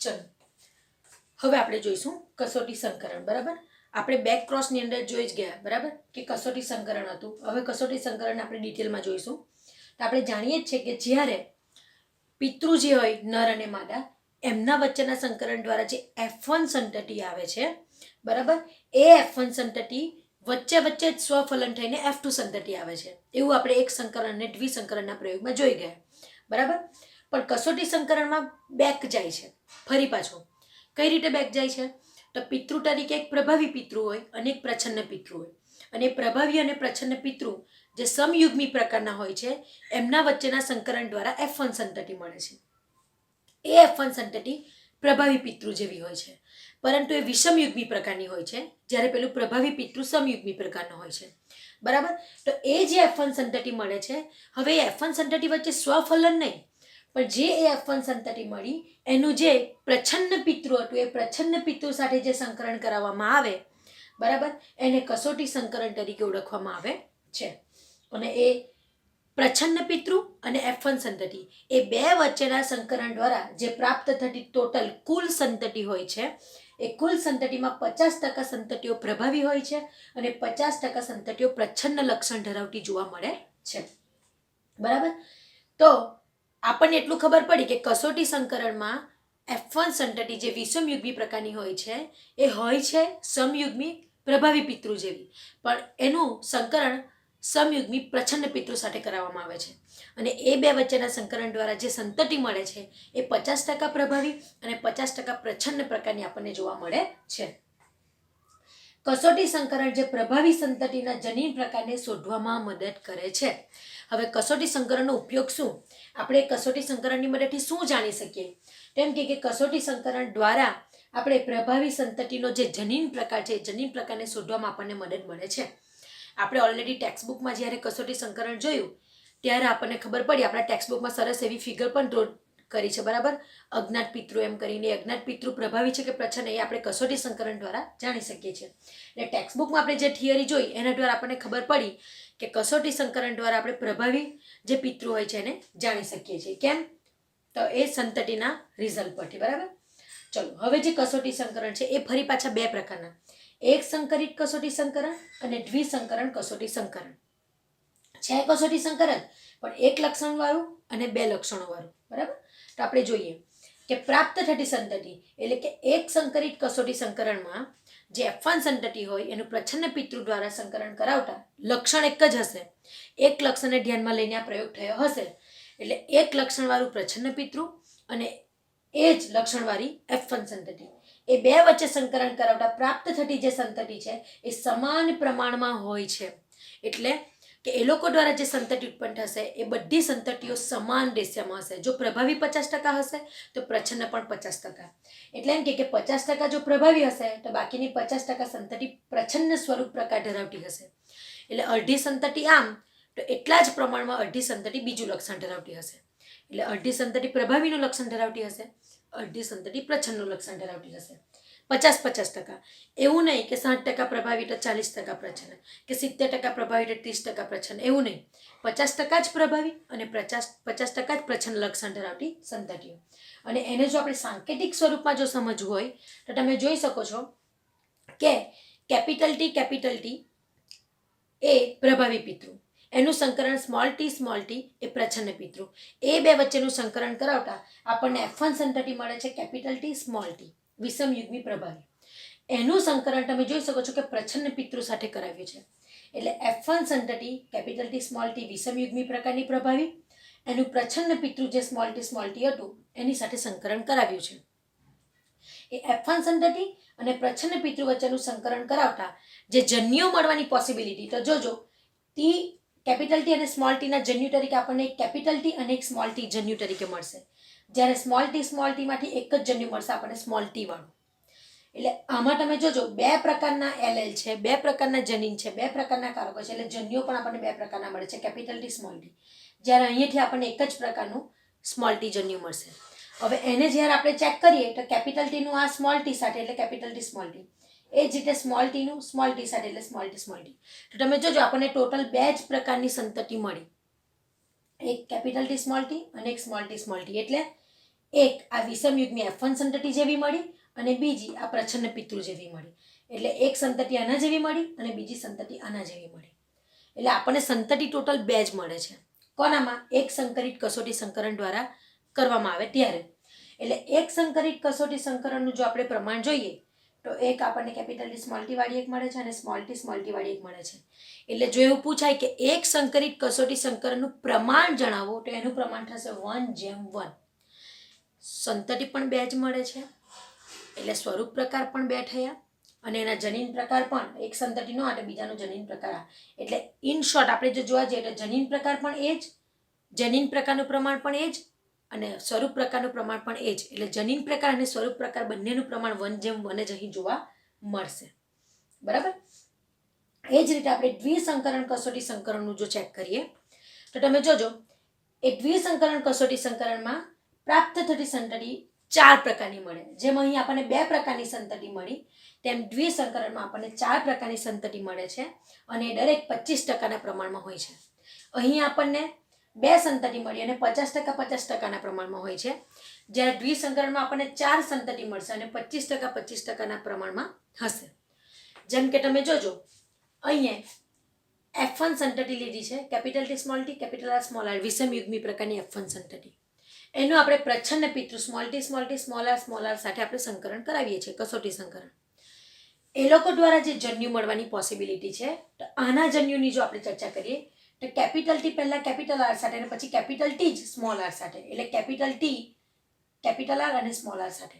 ચલો હવે આપણે જોઈશું કસોટી સંકરણ. બરાબર, આપણે બેક ક્રોસની અંદર જોઈ જ ગયા. બરાબર, કે કસોટી સંકરણ હતું. હવે કસોટી સંકરણ આપણે ડિટેલમાં જોઈશું. તો આપણે જાણીએ જ છે કે જ્યારે પિતૃ જે હોય નર અને માદા એમના વચ્ચેના સંકરણ દ્વારા જે F1 સંતતિ આવે છે, બરાબર, એ F1 સંતતિ વચ્ચે વચ્ચે જ સ્વફલન થઈને F2 સંતતિ આવે છે. એવું આપણે એક સંકરણ અને દ્વિસંકરણના પ્રયોગમાં જોઈ ગયા. બરાબર, પણ કસોટી સંકરણમાં બેક જાય છે, ફરી પાછો. કઈ રીતે બેક જાય છે? તો પિતૃ તરીકે એક પ્રભાવી પિતૃ હોય અને એક પ્રચ્છન્ન પિતૃ હોય. અને પ્રભાવી અને પ્રચ્છન્ન પિતૃ જે સમયુગ્મી પ્રકારના હોય છે એમના વચ્ચેના સંકરણ દ્વારા F1 સંતતિ મળે છે. એ F1 સંતતિ પ્રભાવી પિતૃ જેવી હોય છે, પરંતુ એ વિષમયુગ્મી પ્રકારની હોય છે, જ્યારે પેલું પ્રભાવી પિતૃ સમયુગ્મી પ્રકારનો હોય છે. બરાબર, તો એ જે F1 સંતતિ મળે છે, હવે એ F1 સંતતિ વચ્ચે સ્વફલન નહીં, પણ જે એ F1 સંતતિ મળી એનું જે પ્રચ્છન્ન પિતૃ હતું એ પ્રચ્છન્ન પિતૃ સાથે જે સંકરણ કરાવવામાં આવે, બરાબર, એને કસોટી સંકરણ તરીકે ઓળખવામાં આવે છે. અને એ પ્રચ્છન્ન પિતૃ અને F1 સંતતિ એ બે વચ્ચેના સંકરણ દ્વારા જે પ્રાપ્ત થતી ટોટલ કુલ સંતતિ હોય છે, એ કુલ સંતતિમાં 50% સંતતિઓ પ્રભાવી હોય છે અને 50% સંતતિઓ પ્રચ્છન્ન લક્ષણ ધરાવતી જોવા મળે છે. બરાબર, તો આપણને એટલું ખબર પડી કે કસોટી સંકરણમાં F1 સંતતિ જે વિષમયુગ્મી પ્રકારની હોય છે એ હોય છે સમયુગ્મી પ્રભાવી પિતૃ જેવી, પણ એનું સંકરણ સમયુગ્મી પ્રચ્છન્ન પિતૃ સાથે કરાવવામાં આવે છે. અને એ બે વચ્ચેના સંકરણ દ્વારા જે સંતતિ મળે છે એ 50% પ્રભાવી અને 50% પ્રચ્છન્ન પ્રકારની આપણને જોવા મળે છે. કસોટી સંકરણ જે પ્રભાવી સંતતિના જનીન પ્રકારને શોધવામાં મદદ કરે છે. હવે કસોટી સંકરણનો ઉપયોગ શું? આપણે કસોટી સંકરણની મદદથી શું જાણી શકીએ? તેમ કે કસોટી સંકરણ દ્વારા આપણે પ્રભાવી સંતતિનો જે જનીન પ્રકાર છે, જનીન પ્રકારને શોધવામાં આપણને મદદ મળે છે. આપણે ઓલરેડી ટેક્સ્ટબુકમાં જ્યારે કસોટી સંકરણ જોયું ત્યારે આપણને ખબર પડી, આપણા ટેક્સ્ટબુકમાં સરસ એવી ફિગર પણ ડ્રો કરી છે. બરાબર, અજ્ઞાત પિતૃ એમ કરીને અજ્ઞાત પિતૃ પ્રભાવી છે કે પ્રચ્છન્ન એ આપણે કસોટી સંકરણ દ્વારા જાણી શકીએ છીએ. એટલે ટેક્સ્ટબુકમાં આપણે જે થિયરી જોઈ એના દ્વારા આપણને ખબર પડી કે કસોટી સંકરણ દ્વારા આપણે પ્રભાવી જે પિતૃ હોય છે એને જાણી શકીએ છીએ. કેમ? તો એ સંતતિના રિઝલ્ટ પરથી. બરાબર, ચલો હવે જે કસોટી સંકરણ છે એ ફરી પાછા બે પ્રકારના, એક સંકરિત કસોટી સંકરણ અને દ્વિસંકરણ કસોટી સંકરણ છે. કસોટી સંકરણ પણ એક લક્ષણ વાળું અને બે લક્ષણો વાળું. બરાબર, તો આપણે જોઈએ કે પ્રાપ્ત થતી સંતતિ એટલે કે એક સંકરિત કસોટી સંકરણમાં જે F1 સંતતિ હોય એનું પ્રચ્છન્ન પિતૃ દ્વારા સંકરણ કરાવતા લક્ષણ એક જ હશે. એક લક્ષણને ધ્યાનમાં લઈને આ પ્રયોગ થયો હશે. એટલે એક લક્ષણ વાળું પ્રચ્છન્ન પિતૃ અને એ જ લક્ષણવાળી F1 સંતતિ, એ બે વચ્ચે સંકરણ કરાવતા પ્રાપ્ત થતી જે સંતતિ છે એ સમાન પ્રમાણમાં હોય છે. એટલે કે એ લોકો દ્વારા જે સંતતિ ઉત્પન્ન થશે એ બધી સંતતિઓ સમાન રેશિયોમાં હશે. જો પ્રભાવી 50% હશે તો પ્રચ્છન્ન પણ 50%. એટલે એમ કે 50% જો પ્રભાવી હશે તો બાકીની 50% સંતતિ પ્રચ્છન્ન સ્વરૂપ પ્રકાર ધરાવતી હશે. એટલે અડધી સંતતિ આમ તો એટલા જ પ્રમાણમાં અડધી સંતતિ બીજું લક્ષણ ધરાવતી હશે. એટલે અડધી સંતતિ પ્રભાવીનું લક્ષણ ધરાવતી હશે, અડધી સંતતિ પ્રચ્છન્નનું લક્ષણ ધરાવતી હશે. 50-50%. એવું નહીં કે 60% પ્રભાવી તો 40% પ્રચ્છન્ન, કે 70% પ્રભાવી તો 30% પ્રચ્છન્ન, એવું નહીં. 50% જ પ્રભાવી અને 50% જ પ્રચ્છન્ન લક્ષણ ધરાવતી સંતતિઓ. અને એને જો આપણે સાંકેતિક સ્વરૂપમાં જો સમજવું હોય તો તમે જોઈ શકો છો કે કેપિટલ T એ પ્રભાવી પિતૃ, એનું સંકરણ સ્મોલ t એ પ્રચ્છન્ન પિતૃ. એ બે વચ્ચેનું સંકરણ કરાવતા આપણને F1 સંતતિ મળે છે કેપિટલ T સ્મોલ t વિષમયુગ્મી પ્રભાવી. એનું સંકરણ તમે જોઈ શકો છો કે પ્રચ્છન્ન પિતૃ સાથે કરાવ્યું છે. એટલે F1 સંતતિ કેપિટલ T સ્મોલ t વિષમયુગ્મી પ્રકારની પ્રભાવી, એનું પ્રચ્છન્ન પિતૃ જે સ્મોલ t હતું એની સાથે સંકરણ કરાવ્યું છે. એ F1 સંતતિ અને પ્રચ્છન્ન પિતૃ વચ્ચેનું સંકરણ કરાવતા જે જન્યુઓ મળવાની પોસિબિલિટી, તો જોજો કેપિટલ T અને સ્મોલ t ના જન્યુ તરીકે આપણને એક કેપિટલ T અને એક સ્મોલ t જન્યુ તરીકે મળશે. જ્યારે સ્મોલ t માંથી એક જ જન્યુ મળશે આપણને સ્મોલ t વાળું. એટલે આમાં તમે જોજો બે પ્રકારના LL છે, બે પ્રકારના જનીન છે, બે પ્રકારના કારકો છે. એટલે જન્યુઓ પણ આપણને બે પ્રકારના મળે છે, કેપિટલ T સ્મોલ t. જ્યારે અહીંયાથી આપણને એક જ પ્રકારનું સ્મોલ t જન્યુ મળશે. હવે એને જ્યારે આપણે ચેક કરીએ તો કેપિટલ T નું આ સ્મોલ t સાથે એટલે કેપિટલ T સ્મોલ t, એ જ રીતે સ્મોલ t નું સ્મોલ t સાથે એટલે સ્મોલ t. તો તમે જોજો આપણને ટોટલ બે જ પ્રકારની સંતતિ મળી, એક કેપિટલ T સ્મોલ t અને એક સ્મોલ t. એટલે એક આ વિષમયુગ્મી F1 સંતતિ જેવી મળી અને બીજી આ પ્રચ્છન્ન પિતૃ જેવી મળી. એટલે એક સંતતિ આના જેવી મળી અને બીજી સંતતિ આના જેવી મળી. એટલે આપણને સંતતિ ટોટલ 2 જ મળે છે. કોનામાં? એક સંકરિત કસોટી સંકરણ દ્વારા કરવામાં આવે ત્યારે. એટલે એક સંકરિત કસોટી સંકરણનું જો આપણે પ્રમાણ જોઈએ તો એક આપણને કેપિટલ ટી સ્મોલ ટી વાળી એક મળે છે અને સ્મોલ ટી વાળી એક મળે છે. એટલે જો એવું પૂછાય કે એક સંકરિત કસોટી સંકરણનું પ્રમાણ જણાવો તો એનું પ્રમાણ થશે 1:1. સંતતિ પણ 2 જ મળે છે એટલે સ્વરૂપ પ્રકાર પણ 2 થયા અને એના જનીન પ્રકાર પણ એક સંતતિનો અને બીજાનો જનીન પ્રકાર. એટલે ઇન શોર્ટ આપણે જો જોવા જઈએ તો જનીન પ્રકાર પણ એ જ, જનીન પ્રકારનું પ્રમાણ પણ એ જ અને સ્વરૂપ પ્રકારનું પ્રમાણ પણ એ જ. એટલે જનીન પ્રકાર અને સ્વરૂપ પ્રકાર બંનેનું પ્રમાણ 1:1 જ અહીં જોવા મળશે. બરાબર. એ જ રીતે આપણે દ્વિસંકરણ કસોટી સંકરણનું જો ચેક કરીએ તો તમે જોજો એ દ્વિસંકરણ કસોટી સંકરણમાં પ્રાપ્ત થતી સંતતિ 4 પ્રકારની મળે. જેમ અહીં આપણને 2 પ્રકારની સંતતિ મળી તેમ દ્વિસંકરણમાં આપણને 4 પ્રકારની સંતતિ મળે છે અને દરેક 25% પ્રમાણમાં હોય છે. અહીં આપણને 2 સંતતિ મળી અને 50% પ્રમાણમાં હોય છે. જ્યારે દ્વિસંકરણમાં આપણને 4 સંતતિ મળશે અને 25% પ્રમાણમાં હશે. જેમ કે તમે જોજો અહીંયા F1 સંતતિ લીધી છે, capital T small T capital R small r વિષમયુગ્મી પ્રકારની F1 સંતતિ. એનું આપણે પ્રચ્છન્ન પિતૃ સ્મોલ ટી સ્મોલ આર સાથે આપણે સંકરણ કરાવીએ છીએ, કસોટી સંકરણ. એ લોકો દ્વારા જે જન્યુ મળવાની પોસિબિલિટી છે તો આના જન્યુની જો આપણે ચર્ચા કરીએ તો કેપિટલ ટી પહેલા કેપિટલ આર સાથે અને પછી કેપિટલ ટી જ સ્મોલ આર સાથે. એટલે કેપિટલ ટી કેપિટલ આર અને સ્મોલ આર સાથે.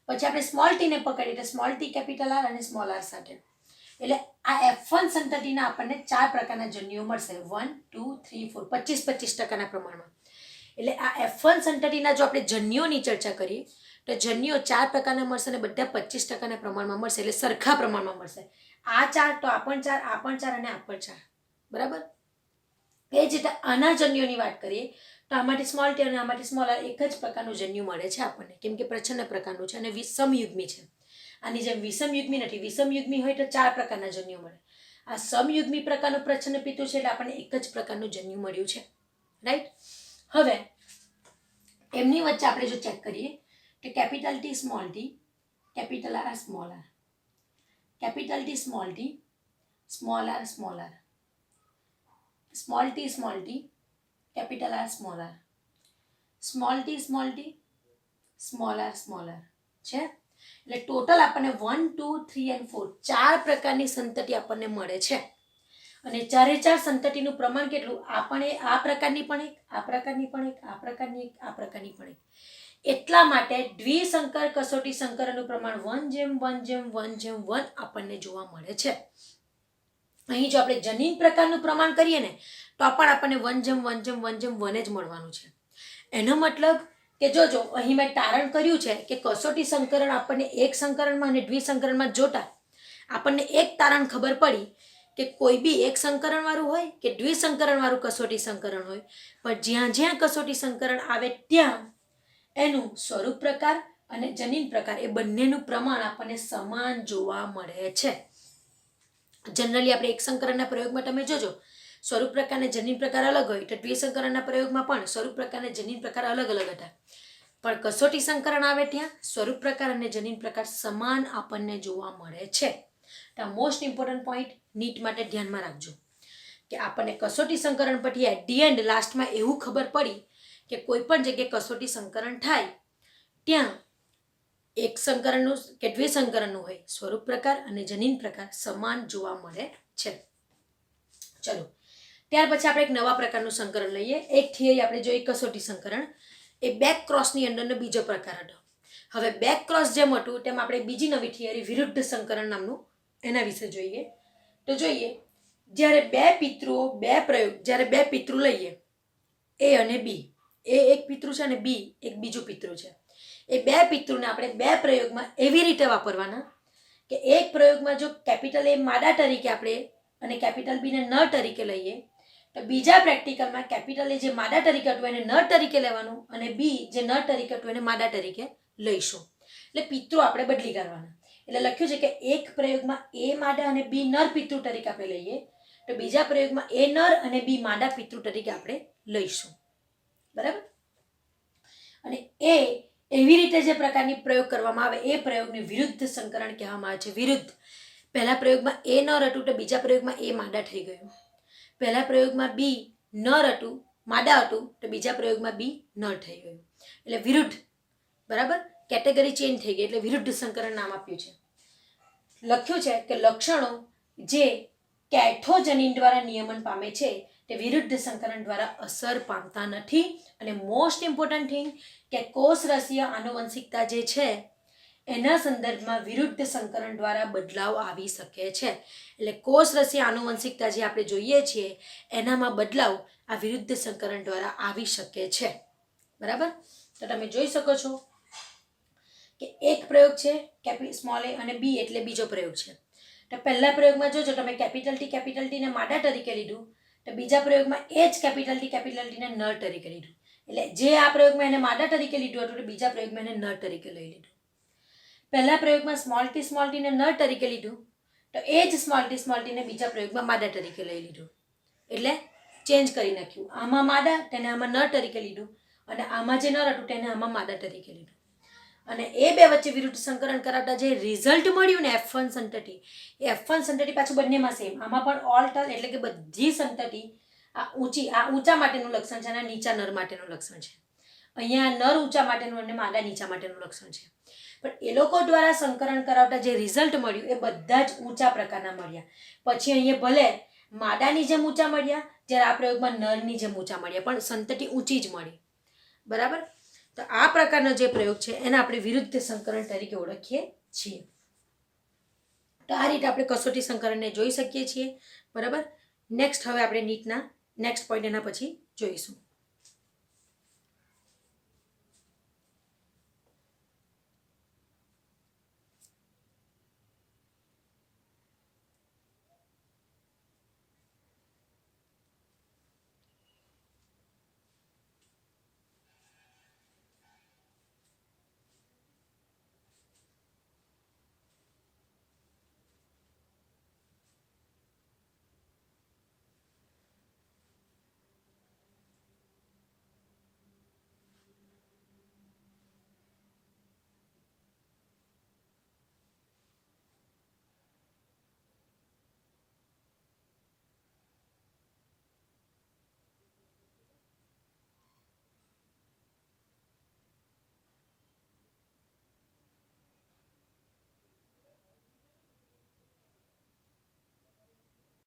પછી આપણે સ્મોલ ટીને પકડીએ તો સ્મોલ ટી કેપિટલ આર અને સ્મોલ આર સાથે. એટલે આ F1 સંતતિના આપણને 4 પ્રકારના જન્યુઓ મળશે. 1, 2, 3, 4 25% પ્રમાણમાં. એટલે આ F1 સંતતિના જો આપણે જન્યુઓની ચર્ચા કરીએ તો જન્યુઓ 4 પ્રકારના મળશે અને બધા 25% પ્રમાણમાં મળશે. એટલે સરખા પ્રમાણમાં મળશે. આ 4 તો આ પણ 4, આ પણ 4 અને આ પણ 4. બરાબર. એ જ રીતે આના જન્યુઓની વાત કરીએ તો આમાંથી સ્મોલ ટી અને આમાંથી સ્મોલ આર એક જ પ્રકારનું જન્યુ મળે છે આપણને, કેમ કે પ્રચ્છન્ન પ્રકારનું છે અને સમયુગ્મી છે. આની જેમ વિષમયુગ્મી નથી. વિષમયુગ્મી હોય તો 4 પ્રકારના જન્યુ મળે. આ સમયુગ્મી પ્રકારનું પ્રચ્છન્ન પિતૃ છે એટલે આપણને એક જ પ્રકારનું જન્યુ મળ્યું છે. રાઈટ. હવે એમની વચ્ચે આપણે જો ચેક કરીએ તો capital T small T capital R small R, capital T small T small R small R, small T capital R small R, small T small R છે. એટલે ટોટલ આપણને 1, 2, 3 અને 4 4 પ્રકારની સંતતિ આપણને મળે છે. અને 4 સંતતિનું પ્રમાણ કેટલું? આ પ્રકારની પણ એક, આ પ્રકારની પણ એક, આ પ્રકારની એક, આ પ્રકારની પણ એક. એટલા માટે દ્વિસંકર કસોટી સંકરણનું પ્રમાણ 1:1 આપણને જોવા મળે છે. અહીં જો આપણે જનીન પ્રકારનું પ્રમાણ કરીએ ને તો પણ આપણને 1:1 જ મળવાનું છે. એનો મતલબ કે જોજો અહીં મેં તારણ કર્યું છે કે કસોટી સંકરણ આપણને એક સંકરણમાં અને દ્વિસંકરણમાં જોતા આપણને એક તારણ ખબર પડી કે કોઈ બી એક સંકરણ વાળું હોય કે દ્વિસંકરણ વાળું કસોટી સંકરણ હોય, પણ જ્યાં જ્યાં કસોટી સંકરણ આવે ત્યાં એનું સ્વરૂપ પ્રકાર અને જનીન પ્રકાર એ બંનેનું પ્રમાણ આપણને સમાન જોવા મળે છે. જનરલી આપણે એક સંકરણના પ્રયોગમાં તમે જોજો સ્વરૂપ પ્રકાર અને જનીન પ્રકાર અલગ હોય તો દ્વિસંકરણના પ્રયોગમાં પણ સ્વરૂપ પ્રકાર અને જનીન પ્રકાર અલગ હતા. પણ કસોટી સંકરણ આવે ત્યાં સ્વરૂપ પ્રકાર અને જનીન પ્રકાર સમાન આપણને જોવા મળે છે. તો મોસ્ટ ઇમ્પોર્ટન્ટ પોઈન્ટ નીટ માટે ધ્યાનમાં રાખજો કે આપણને કસોટી સંકરણ પછી એટ ધી એન્ડ લાસ્ટમાં એવું ખબર પડી કે કોઈ પણ જગ્યાએ કસોટી સંકરણ થાય ત્યાં એક સંકરણનું કે દ્વિસંકરણનું હોય સ્વરૂપ પ્રકાર અને જનીન પ્રકાર સમાન જોવા મળે છે. ચલો ત્યાર પછી આપણે એક નવા પ્રકારનું સંકરણ લઈએ. એક થિયરી આપણે જોઈએ કસોટી સંકરણ એ બેક ક્રોસની અંદરનો બીજો પ્રકાર હતો. હવે બેક ક્રોસ જેમ હતું તેમ આપણે બીજી નવી થિયરી વિરુદ્ધ સંકરણ નામનું એના વિશે જોઈએ. તો જોઈએ જ્યારે જ્યારે બે પિતૃ લઈએ એ અને બી, એ એક પિતૃ છે અને બી એક બીજું પિતૃ છે. એ બે પિતૃને આપણે 2 પ્રયોગમાં એવી રીતે વાપરવાના કે એક પ્રયોગમાં જો કેપિટલ એ માદા તરીકે આપણે અને કેપિટલ બીને નર તરીકે લઈએ તો બીજા પ્રેક્ટિકલમાં કેપિટલ એ જે માદા તરીકે હતું એને નર તરીકે લેવાનું અને બી જે નર તરીકે હતું એને માદા તરીકે લઈશું. એટલે પિતૃ આપણે બદલી કરવાના. એટલે લખ્યું છે કે એક પ્રયોગમાં એ માદા અને બી નર પિતૃ તરીકે આપણે લઈએ તો બીજા પ્રયોગમાં એ નર અને બી માદા પિતૃ તરીકે આપણે લઈશું. બરાબર. અને એ એવી રીતે જે પ્રકારની પ્રયોગ કરવામાં આવે એ પ્રયોગને વિરુદ્ધ સંકરણ કહેવામાં આવે છે. વિરુદ્ધ. પહેલા પ્રયોગમાં એ ન રટ્યું તો બીજા પ્રયોગમાં એ માદા થઈ ગયું. પહેલા પ્રયોગમાં બી ન રટ્યું માદા હતું તો બીજા પ્રયોગમાં બી ન થઈ ગયું. એટલે વિરુદ્ધ. બરાબર, કેટેગરી ચેન્જ થઈ ગઈ એટલે વિરુદ્ધ સંકરણ નામ આપ્યું છે. લખ્યું છે કે લક્ષણો જે કેથોજનીન દ્વારા નિયમન પામે છે તે વિરુદ્ધ સંકરણ દ્વારા અસર પામતા નથી. અને મોસ્ટ ઇમ્પોર્ટન્ટ થિંગ કે કોષરસીય આનુવંશિકતા જે છે એના સંદર્ભમાં વિરુદ્ધ સંકરણ દ્વારા બદલાવ આવી શકે છે. એટલે કોષરસીય આનુવંશિકતા જે આપણે જોઈએ છીએ એનામાં બદલાવ આ વિરુદ્ધ સંકરણ દ્વારા આવી શકે છે. બરાબર, તો તમે જોઈ શકો છો કે એક પ્રયોગ છે સ્મોલ એ અને બી એટલે બીજો પ્રયોગ છે. તો પહેલા પ્રયોગમાં જોજો તમે કેપિટલ ટીને માદા તરીકે લીધું તો બીજા પ્રયોગમાં એ જ કેપિટલ ટીને નર તરીકે લીધું. એટલે જે આ પ્રયોગમાં એને માદા તરીકે લીધું હતું તો બીજા પ્રયોગમાં એને નર તરીકે લઈ લીધું. પહેલા પ્રયોગમાં સ્મોલ ટીને નર તરીકે લીધું તો એ જ સ્મોલ ટીને બીજા પ્રયોગમાં માદા તરીકે લઈ લીધું. એટલે ચેન્જ કરી નાખ્યું. આમાં માદા તેને આમાં નર તરીકે લીધું અને આમાં જે નર હતું તેને આમાં માદા તરીકે લીધું. અને એ બે વચ્ચે વિરુદ્ધ સંકરણ કરાવતા જે રિઝલ્ટ મળ્યું ને F1 સંતતિ એ F1 સંતતિ પાછું બંનેમાં સેમ. આમાં પણ ઓલ ટર્મ એટલે કે બધી સંતતિ આ ઊંચા માટેનું લક્ષણ છે અને નીચા નર માટેનું લક્ષણ છે. અહીંયા નર ઊંચા માટેનું અને માદા નીચા માટેનું લક્ષણ છે. પણ એ લોકો દ્વારા સંકરણ કરાવતા જે રિઝલ્ટ મળ્યું એ બધા જ ઊંચા પ્રકારના મળ્યા. પછી અહીંયા ભલે માદાની જેમ ઊંચા મળ્યા જ્યારે આ પ્રયોગમાં નરની જેમ ઊંચા મળ્યા પણ સંતતિ ઊંચી જ મળી. બરાબર, તો આ પ્રકારનો જે પ્રયોગ છે એને આપણે વિરુદ્ધ સંકરણ તરીકે ઓળખીએ છીએ. તો આ રીતે આપણે કસોટી સંકરણને જોઈ શકીએ છીએ. બરાબર, નેક્સ્ટ હવે આપણે નીટના નેક્સ્ટ પોઈન્ટ એના પછી જોઈશું.